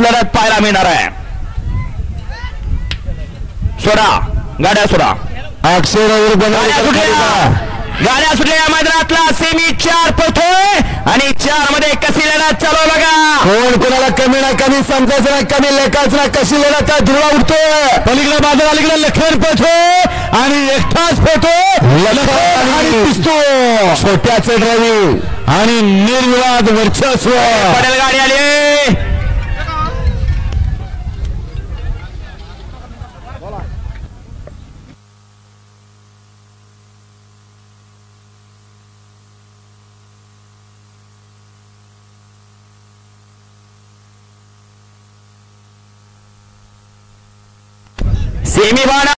लढत पाहायला मिळणार आहे. सोडा गाड्या सोडा. अक्षय गाड्या सुटल्या मैदानातला सेमी 4 पळतोय आणि 4 मध्ये कशी लढत चालू बघा. कोण कोणाला कमी ना कमी समजायचं नाही, कमी लेखायचं ना. कशी लढत आहे, धुळा उडतोय. पलीकडे बाजूला अलीकडे लखन पळतोय आणि एकटाच पळतोय. दिसतो छोट्याचे ड्रायव्हिंग आणि निर्विवाद वर्चस्व. पडेल गाडी आली. सेमी बाणा